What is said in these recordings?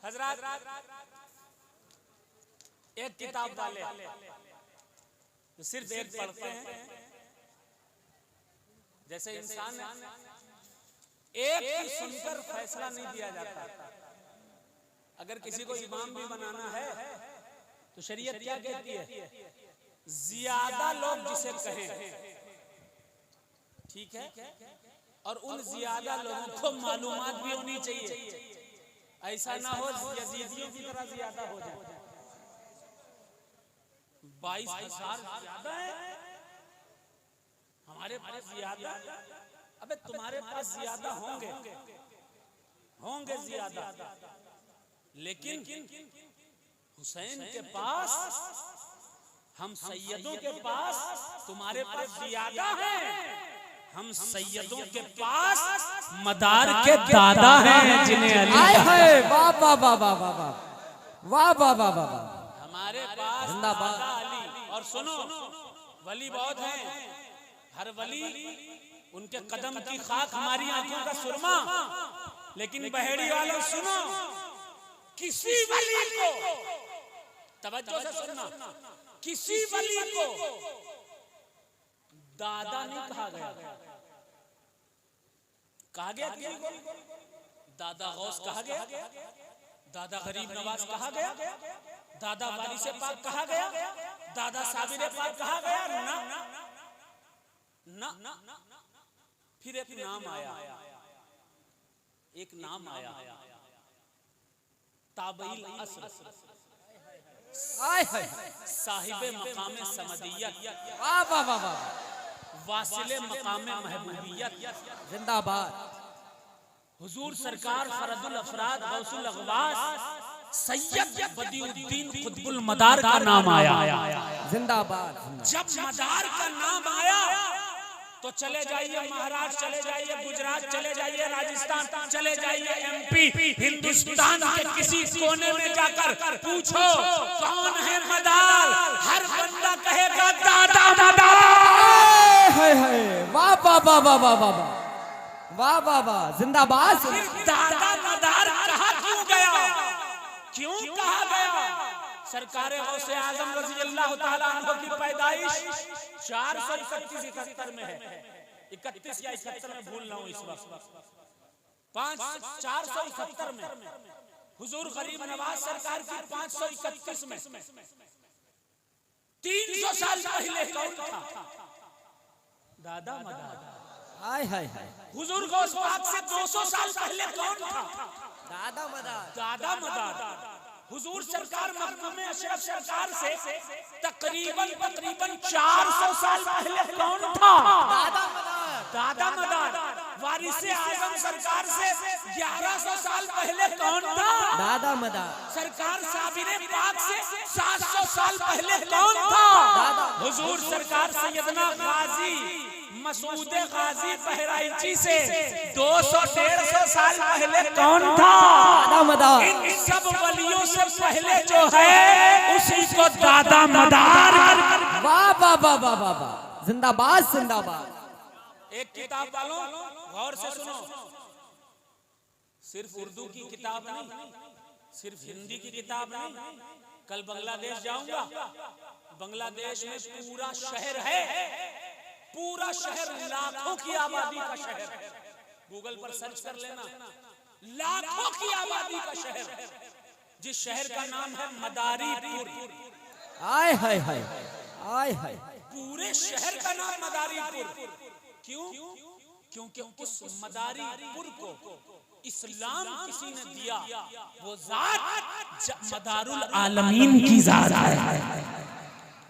हजरत एक किताब वाले तो सिर्फ एक पढ़ते हैं, जैसे इंसान एक ही सुनकर फैसला नहीं दिया जाता। अगर किसी को इमाम भी बनाना है तो शरीयत क्या कहती है, ज्यादा लोग जिसे कहें, ठीक है, और उन ज्यादा लोगों को मालूमात भी होनी चाहिए। ऐसा ना हो यजीदियों की तरह ज्यादा हो जाए। 22,000 ज्यादा है, हमारे पास ज्यादा। अबे तुम्हारे पास ज्यादा होंगे ज्यादा, लेकिन हुसैन के पास, हम सैयदों के पास, तुम्हारे पास ज्यादा है। हम सैयदों के पास मदार के दादा हैं जिन्हें अली है। वाह वाह वाह वाह वाह वाह वाह वाह वाह। हमारे पास जिंदाबाद अली। और सुनो, वली बहुत हैं, हर वली उनके कदम की खाक हमारी आंखों का सुरमा। लेकिन बहेड़ी वालों सुनो, किसी वली को, तवज्जो से सुनना, किसी वली को दादा नहीं कहा गया। कहा गया दादा गौस कहा गया, दादा गरीब नवाज कहा गया, दादा वारिस पाक कहा गया, दादा साबिर पाक कहा गया ना, ना, ना। फिर एक नाम आया, ताबईल असर, साहिबे मकामे समदियत, वासिले मकामे महबूबियत, जिंदाबाद। हुजूर सरकार फरदुल अफराद गौसुल अगवास सैयद बदिउद्दीन कुतुबुल मदार का नाम आया। जिंदाबाद। जब मदार का नाम आया तो चले जाइए महाराष्ट्र, चले जाइए गुजरात, चले जाइए राजस्थान, चले जाइए MP, हिंदुस्तान के किसी कोने में जाकर पूछो कौन है मदार, हर बंदा कहेगा दादा मदार। वाह वाह वाह वाह वाह वाह वाह वाह वाह। जिंदाबाद। दादा मदार कहा क्यों गया, क्यों कहा गया? सरकार गौसे आजम रज़ी अल्लाह ताला अन्हु की पैदाइश 431-71 में है। 31 या 71 में भूल रहा हूँ इस वक्त, 471 में। हुजूर गरीब नवाज सरकार की 531 में। 300 साल पहले कौन था? दादा मदार। हाय हाय हाय। हुजूर गौस पाक से 200 साल पहले कौन था? दादा मदार। दादा मदार। हुजूर सरकार मखदूम अशरफ सरकार से तकरीबन 400 साल पहले कौन था? दादा मदार। दादा मदार। वारिस आजम सरकार से 1100 साल पहले कौन था? दादा मदार। सरकार साबिर पाक से 700 साल पहले कौन था? हुजूर सरकार सैयदना गाजी मसूद गाजी बहराइची से 200-150 साल पहले कौन था? दादा मदार। इन सब वलियों से पहले जो है उसी को दादा मदार। वाह वाह वाह वाह वाह वाह। जिंदाबाद जिंदाबाद। एक किताब वालों गौर से सुनो, सिर्फ उर्दू की किताब नहीं, सिर्फ हिंदी की किताब नहीं। कल बांग्लादेश जाऊंगा, बांग्लादेश में पूरा शहर है, पूरा शहर लाखों की आबादी का शहर। गूगल पर सर्च कर लेना, लाखों की आबादी का शहर, जिस शहर का नाम है मदारीपुर। आय हाय हाय आय हाय। पूरे शहर का नाम मदारीपुर। क्यों? क्योंकि उस मदारीपुर को इस्लाम किसी ने दिया, वो जात मदारुल आलमीन की जात है,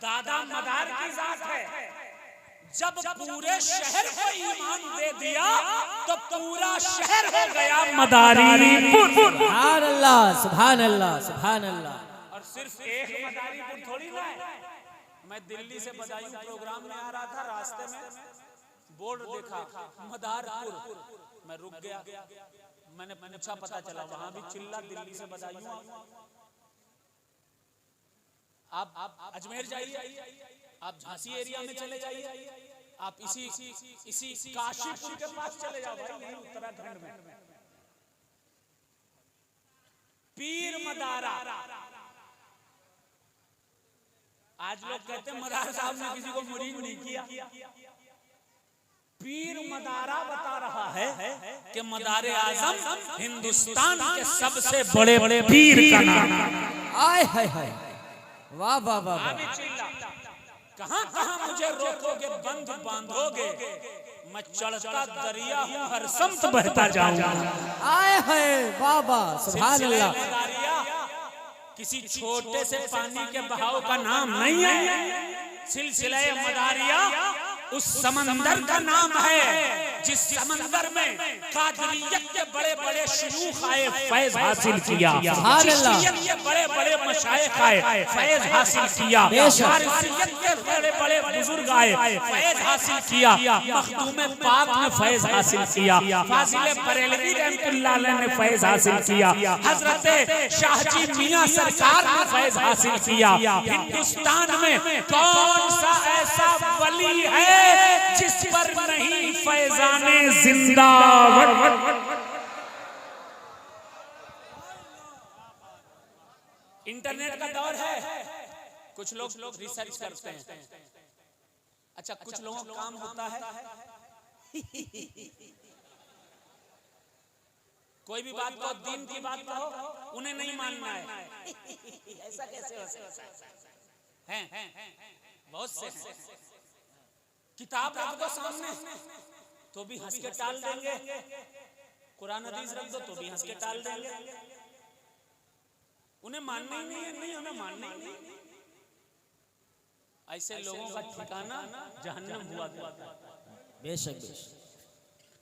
दादा मदार की जात है। जब पूरे शहर को ईमान दे दिया तो पूरा शहर हो गया मदारीपुर। सुभान अल्लाह सुभान अल्लाह सुभान अल्लाह। और सिर्फ एक मदारीपुर थोड़ी ना है। मैं दिल्ली से बदायूं प्रोग्राम में आ रहा था, रास्ते में बोर्ड देखा मदारपुर, मैं रुक गया। मैंने पूछा, पता चला वहां भी चिल्ला दिल्ली से बदायूं। आप अजमेर जाइए, आप झांसी एरिया में चले जाइए, आप इसी काशीपुर के पास चले जाओ भाई, उत्तराखंड में पीर मदारा। आज लोग कहते हैं मदार साहब ने किसी को मुरीद नहीं किया। पीर मदारा बता रहा है कि मदारे आजम हिंदुस्तान के सबसे बड़े बड़े पीर का नाम। आय हाय हाय, वाह वाह वाह। कहां कहां मुझे रोकोगे, बंद बांधोगे, मैं चढ़ता दरिया हूं, हर समत बहता जाऊंगा। आय हाय, वाह वाह, सुभान अल्लाह। किसी छोटे से पानी के बहाव का नाम नहीं है। सिलसिला मदारिया उस समंदर का नाम है जिस समंदर में कादरियत के बड़े बड़े शयूख आए, फैज हासिल किया। चिश्तियत के बड़े बड़े मशाइख आए, फैज हासिल किया। फारसियत के बड़े बड़े बुजुर्ग आए, फैज हासिल किया। मखदूम पाक ने फैज हासिल किया। फाजिल बरेलवी रहमतुल्लाह अलैह ने फैज हासिल किया। हजरत शाहजी मियां सरकार ने फैज हासिल किया। हिंदुस्तान में कौन सा ऐसा वली है जिस पर नहीं फैजाने जिंदाबाद। इंटरनेट का दौर है, कुछ लोग रिसर्च करते हैं। अच्छा, कुछ लोगों का काम होता है कोई भी बात कहो, दीन की बात कहो, उन्हें नहीं मानना है। ऐसा कैसे हो सकता है? बहुत से किताब रख दो सामने तो भी हंस के टाल देंगे, कुरान हदीस रख दो तो भी हंस के टाल देंगे। उन्हें मानना ही नहीं है, नहीं हमें मानना ही नहीं। ऐसे लोगों का ठिकाना जहन्नम हुआ करता है। बेशक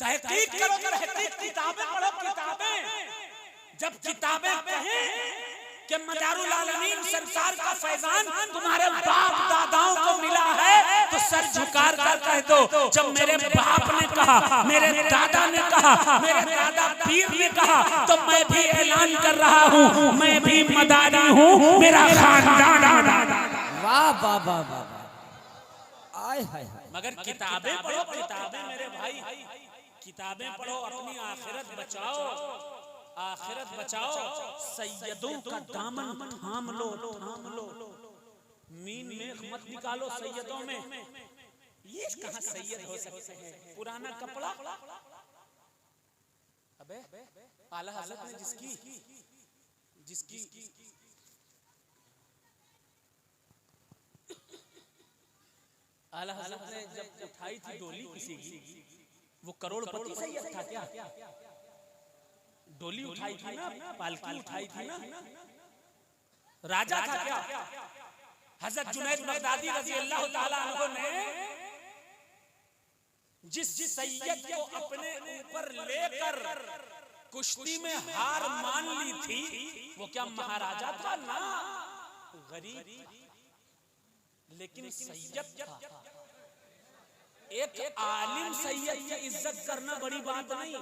तहकीक करो, तहकीक, किताबें पढ़ो, किताबें। जब किताबें कहें कि मदारुल आलमीन सरकार का फैजान तुम्हारे बाप दादाओं को मिला है तो सर झुकार कर कह दो, जब मेरे बाप ने कहा, मेरे दादा ने कहा, मेरे दादा पीर ने कहा, तो मैं भी ऐलान कर रहा हूँ, मैं भी मदारी हूँ, मेरा खानदान। वाह वाह वाह वाह। आय हाय हाय। मगर किताबें पढ़ो, किताबें मेरे भाई, किताबें पढ़ो, अपनी आखिरत बचाओ, आखिरत बचाओ। सैयदों का दामन थाम लो, थाम लो। मीन में मत निकालो सैयदों में। ये कहां सैयद हो सकते हैं? पुराना कपड़ा। अबे आला हज़रत ने जिसकी आला हज़रत ने जब उठाई थी डोली किसी की, वो करोड़पति सैयद था क्या? डोली उठाई थी ना, पालकी उठाई थी ना, राजा था क्या? हज़रत जुनैद बगदादी रज़ी अल्लाह ताला अन्हु ने जिस सैयद को अपने ऊपर लेकर कुश्ती में हार मान ली थी, वो क्या महाराजा था? ना, गरीब, लेकिन सैयद था। एक आलिम सैयद की इज्जत करना बड़ी बात नहीं।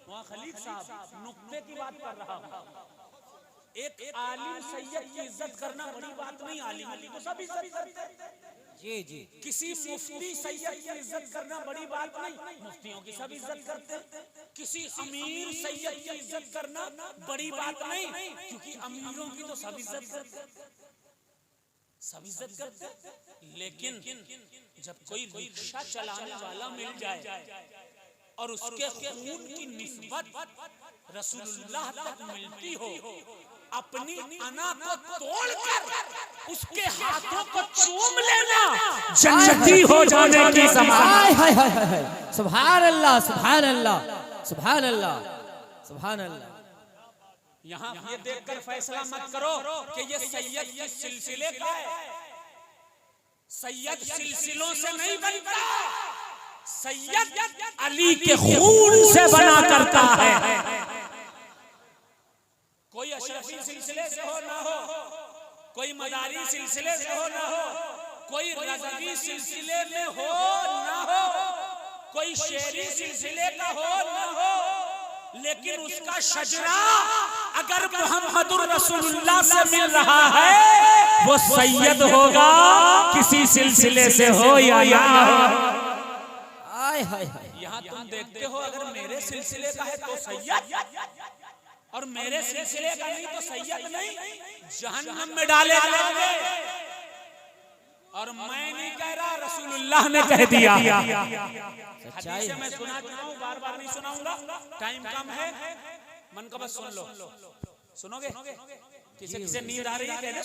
वहाँ खलील साहब नुक्ते की बात कर रहा हूँ। एक आलिम सैयद की इज्जत करना बड़ी बात नहीं। आलिम को सब इज्जत करते हैं। जी जी। किसी मुफ्ती सैयद की इज्जत करना बड़ी बात नहीं, मुफ्तियों की सब इज्जत करते हैं। किसी अमीर सैयद की इज्जत करना बड़ी बात नहीं, क्योंकि अमीरों की तो सब इज्जत करते हैं, सब इज्जत करते हैं। लेकिन जब कोई रिक्शा चलाने वाला मिल जाए और उसके खून की निस्बत रसूलुल्लाह तक मिलती हो, अपनी अना को तोड़कर उसके हाथों को चूम लेना जन्नती हो जाने की ज़मानत। सुभान अल्लाह, सुभान अल्लाह, सुभान अल्लाह, सुभान अल्लाह। यहाँ ये देखकर फैसला मत करो कि ये सैयद के सिलसिले का है। सैयद सिलसिलों से नहीं बनता, सैयद अली के खून से बना करता है। कोई अशरफी सिलसिले से हो ना हो, कोई मदारी सिलसिले से हो ना हो, कोई रज़वी सिलसिले में हो ना हो, कोई शेरी सिलसिले का हो ना हो, लेकिन उसका शजरा अगर मुहम्मदुर रसूलुल्लाह से मिल रहा है, वो सैयद होगा, किसी सिलसिले से हो या ना हो। यहाँ तुम देखते हो अगर मेरे सिलसिले का है तो सैयद, और मेरे सिलसिले का नहीं तो सैयद नहीं जहन्नम में डाले जाएंगे। और मैं नहीं कह रहा, रसूलुल्लाह ने कह दिया। हदीस मैं सुनाता हूँ, बार बार नहीं सुनाऊंगा, टाइम कम है। मन का बस सुन लो। सुनोगे? किसी नींद आ रही है?